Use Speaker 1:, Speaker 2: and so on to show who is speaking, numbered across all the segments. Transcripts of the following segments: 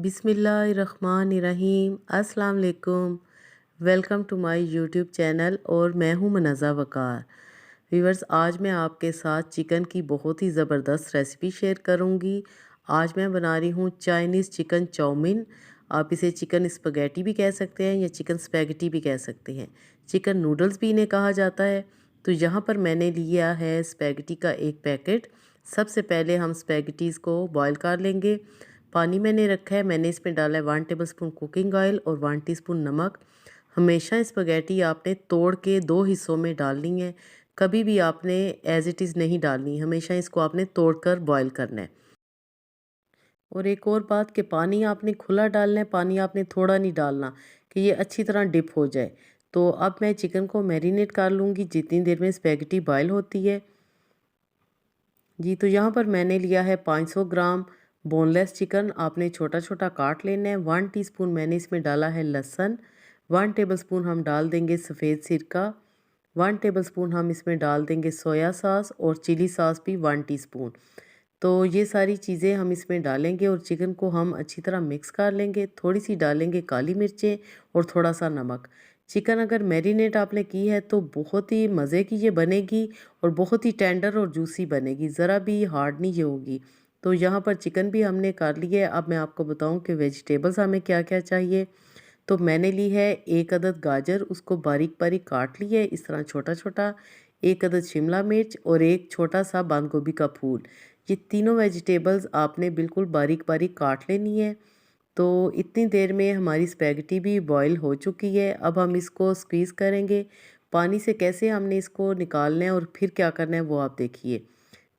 Speaker 1: बिस्मिल्लाहिर्रहमानिर्रहीम। अस्सलाम वालेकुम। Welcome to my YouTube channel और मैं हूं मुनज़्ज़ा वक़ार। व्यूअर्स, आज मैं आपके साथ चिकन की बहुत ही ज़बरदस्त रेसिपी शेयर करूंगी। आज मैं बना रही हूं चाइनीज़ चिकन चाउमीन। आप इसे चिकन स्पगेटी भी कह सकते हैं या चिकन स्पैगेटी भी कह सकते हैं। चिकन नूडल्स भी इन्हें कहा जाता है। तो यहाँ पर मैंने लिया है स्पैगेटी का एक पैकेट। सबसे पहले हम स्पैगेटीज़ को बॉयल कर लेंगे। पानी मैंने रखा है, मैंने इसमें डाला है 1 टेबलस्पून कुकिंग ऑयल और 1 टीस्पून नमक। हमेशा स्पगैटी आपने तोड़ के 2 हिस्सों में डालनी है। कभी भी आपने एज़ इट इज़ नहीं डालनी, हमेशा इसको आपने तोड़कर बॉयल करना है। और एक और बात कि पानी आपने खुला डालना है, पानी आपने थोड़ा नहीं डालना कि ये अच्छी तरह डिप हो जाए। तो अब मैं चिकन को मैरिनेट कर लूँगी जितनी देर में स्पैगेटी बॉयल होती है। जी, तो यहाँ पर मैंने लिया है 500 ग्राम बोनलेस चिकन। आपने छोटा छोटा काट लेना है। 1 टीस्पून मैंने इसमें डाला है लहसुन। 1 टेबलस्पून हम डाल देंगे सफ़ेद सिरका। 1 टेबलस्पून हम इसमें डाल देंगे सोया सॉस और चिली सॉस भी 1 टीस्पून। तो ये सारी चीज़ें हम इसमें डालेंगे और चिकन को हम अच्छी तरह मिक्स कर लेंगे। थोड़ी सी डालेंगे काली मिर्चें और थोड़ा सा नमक। चिकन अगर मैरिनेट आपने की है तो बहुत ही मज़े की ये बनेगी और बहुत ही टेंडर और जूसी बनेगी, ज़रा भी हार्ड नहीं ये होगी। तो यहाँ पर चिकन भी हमने कर लिया है। अब मैं आपको बताऊँ कि वेजिटेबल्स हमें क्या क्या चाहिए। तो मैंने ली है 1 अदद गाजर, उसको बारीक बारीक काट लिया है इस तरह छोटा छोटा। 1 अदद शिमला मिर्च और एक छोटा सा बंद गोभी का फूल। ये तीनों वेजिटेबल्स आपने बिल्कुल बारीक बारीक काट लेनी है। तो इतनी देर में हमारी स्पैगेटी भी बॉईल हो चुकी है। अब हम इसको स्क्वीज़ करेंगे। पानी से कैसे हमने इसको निकालना है और फिर क्या करना है वो आप देखिए।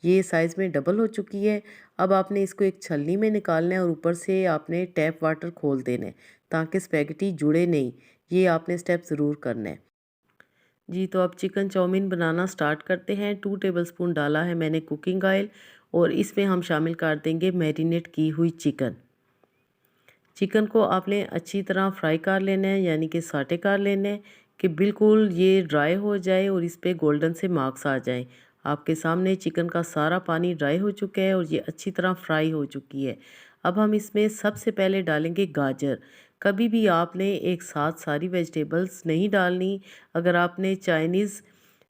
Speaker 1: ये साइज़ में डबल हो चुकी है। अब आपने इसको एक छलनी में निकालना है और ऊपर से आपने टैप वाटर खोल देना है ताकि स्पैगेटी जुड़े नहीं। ये आपने स्टेप ज़रूर करना है। जी, तो अब चिकन चाउमीन बनाना स्टार्ट करते हैं। 2 टेबलस्पून डाला है मैंने कुकिंग ऑयल और इसमें हम शामिल कर देंगे मैरिनेट की हुई चिकन। चिकन को आपने अच्छी तरह फ्राई कर लेना है, यानी कि साटे कर लेना है कि बिल्कुल ये ड्राई हो जाए और इस पे गोल्डन से मार्क्स आ जाएं। आपके सामने चिकन का सारा पानी ड्राई हो चुका है और ये अच्छी तरह फ्राई हो चुकी है। अब हम इसमें सबसे पहले डालेंगे गाजर। कभी भी आपने एक साथ सारी वेजिटेबल्स नहीं डालनी। अगर आपने चाइनीज़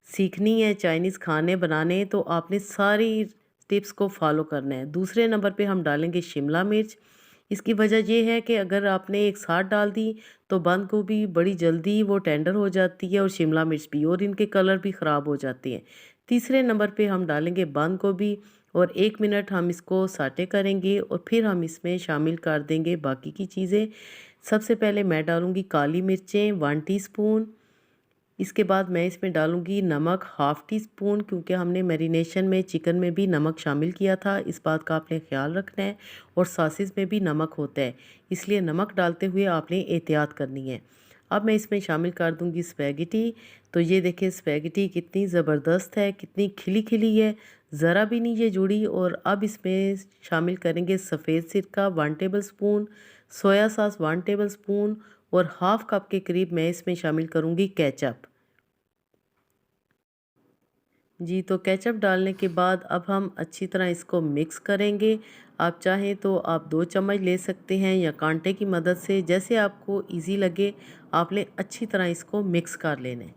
Speaker 1: सीखनी है, चाइनीज़ खाने बनाने हैं, तो आपने सारी टिप्स को फॉलो करना है। दूसरे नंबर पे हम डालेंगे शिमला मिर्च। इसकी वजह ये है कि अगर आपने एक साथ डाल दी तो बंद गोभी बड़ी जल्दी वो टेंडर हो जाती है और शिमला मिर्च भी, और इनके कलर भी ख़राब हो जाते हैं। तीसरे नंबर पे हम डालेंगे बंद गोभी और 1 मिनट हम इसको साटे करेंगे और फिर हम इसमें शामिल कर देंगे बाकी की चीज़ें। सबसे पहले मैं डालूँगी काली मिर्चें 1 टीस्पून। इसके बाद मैं इसमें डालूँगी नमक हाफ़ टी स्पून, क्योंकि हमने मैरिनेशन में चिकन में भी नमक शामिल किया था, इस बात का आपने ख़्याल रखना है। और सॉसेस में भी नमक होता है, इसलिए नमक डालते हुए आपने एहतियात करनी है। अब मैं इसमें शामिल कर दूँगी स्पैगेटी। तो ये देखिए स्पैगेटी कितनी ज़बरदस्त है, कितनी खिली खिली है, ज़रा भी नहीं ये जुड़ी। और अब इसमें शामिल करेंगे सफ़ेद सिरका 1 table spoon, soya sauce 1 table spoon और हाफ़ कप के करीब मैं इसमें शामिल करूँगी केचप। जी, तो केचप डालने के बाद अब हम अच्छी तरह इसको मिक्स करेंगे। आप चाहें तो आप 2 चम्मच ले सकते हैं या कांटे की मदद से, जैसे आपको ईज़ी लगे आपने अच्छी तरह इसको मिक्स कर लेना है।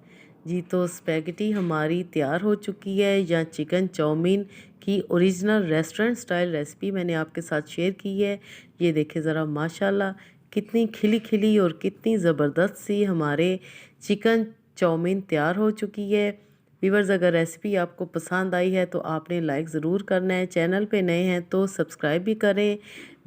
Speaker 1: जी, तो स्पैगेटी हमारी तैयार हो चुकी है, या चिकन चाउमीन की ओरिजिनल रेस्टोरेंट स्टाइल रेसिपी मैंने आपके साथ शेयर की है। ये देखें ज़रा माशाल्लाह कितनी खिली-खिली और कितनी ज़बरदस्त सी हमारे चिकन चाउमीन तैयार हो चुकी है। व्यूअर्स, अगर रेसिपी आपको पसंद आई है तो आपने लाइक ज़रूर करना है। चैनल पे नए हैं तो सब्सक्राइब भी करें।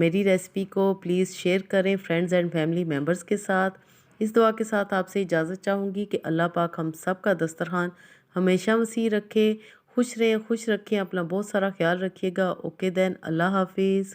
Speaker 1: मेरी रेसिपी को प्लीज़ शेयर करें फ्रेंड्स एंड फैमिली मेम्बर्स के साथ। इस दुआ के साथ आपसे इजाज़त चाहूँगी कि अल्लाह पाक हम सब का दस्तरखान हमेशा वसी रखे, खुश रहें, खुश रखें, अपना बहुत सारा ख्याल रखिएगा। ओके देन, अल्लाह हाफिज़।